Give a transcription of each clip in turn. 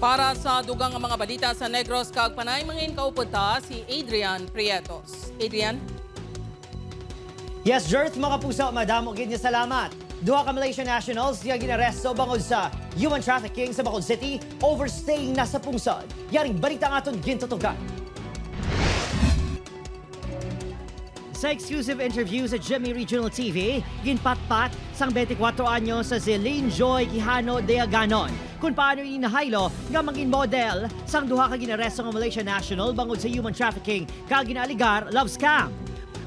Para sa dugang mga balita sa Negros, kagpanay mangin kaupunta si Adrian Prietos. Adrian? Yes, Jerth, mga puso, madamo gid niya salamat. Duha ka Malaysian nationals nga gin-aresto bangod sa human trafficking sa Bacolod City, overstaying na sa pungsod. Yaring balita nga aton gintutugan. Sa exclusive interview sa Jimmy Regional TV, ginpatpat sang 24 anyo sa si Lynn Joy Quijano de Aganon kung paano inahaylo nga maging model sang duha ka ginaresto nga Malaysian national bangod sa human trafficking ka ginaligar love scam.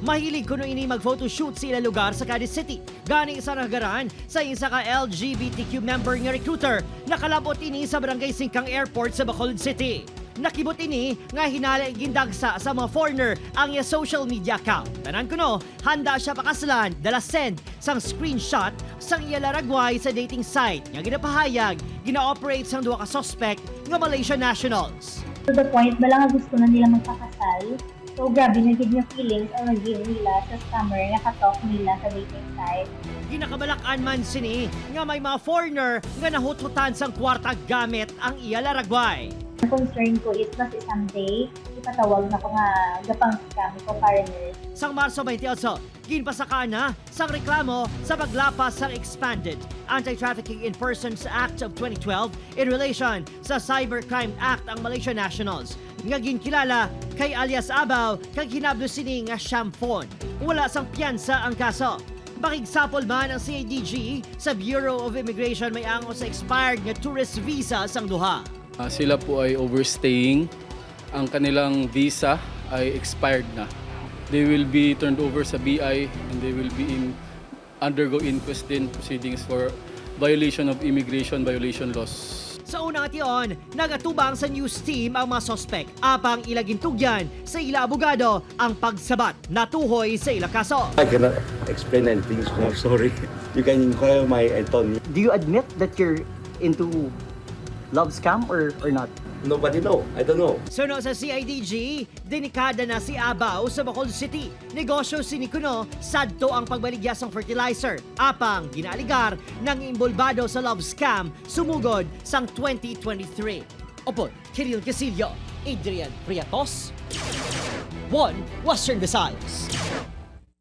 Mahilig kuno ini mag-photoshoot sa ilang lugar sa Cadiz City. Gani isa nagaran sa isa ka LGBTQ member nga recruiter nakalabot ini sa Barangay Singkang Airport sa Bacolod City. Nakibot ini nga hinala gindagsa sa mga foreigner ang iya social media account. Tanan kuno, handa siya pakasalan dala send sang screenshot sang iya laragway sa dating site nga ginapahayag gina-operate sang duha ka suspect nga Malaysian nationals. To the point, bala nga gusto na nila magpakasal. So grabe na gid nga feelings ang nag-give nila sa scammer nga katok nila sa dating site. Ginakabalakan man sini nga may mga foreigner nga nahututan sang kwarta gamit ang iya laragway. Ang concern ko is basta someday ipatawag na ko nga gapang scam ko foreigners. Sang Marso 28, ginpasaka na sang reklamo sa paglapas sa Expanded Anti-Trafficking in Persons Act of 2012 in relation sa Cybercrime Act ang Malaysian nationals nga ginkilala kay alias Abaw kag hinablo sini nga Shampon. Wala sang piyansa ang kaso. Pakigsapol man ang CIDG sa Bureau of Immigration may ango sa expired nga tourist visa sang duha. Sila po ay overstaying. Ang kanilang visa ay expired na. They will be turned over sa BI and they will be undergo inquest din proceedings for violation of immigration violation laws. Sa unang ation, nagatubang sa news team ang mga suspect. Apang ilagintugyan sa ila abogado ang pagsabat na tuhoy sa ila kaso. I cannot explain anything, so I'm sorry. You can inquire my attorney. Do you admit that you're into love scam or not? Nobody know. I don't know. Suno sa CIDG, denikada na si Abaw sa Bacolod City. Negosyo sinikuno, sadto ang pagbaligya sang fertilizer. Apang ginaligar ng imbolbado sa love scam sumugod sang 2023. Opo, Kiril Casillo, Adrian Prietos, 1 Western Visayas.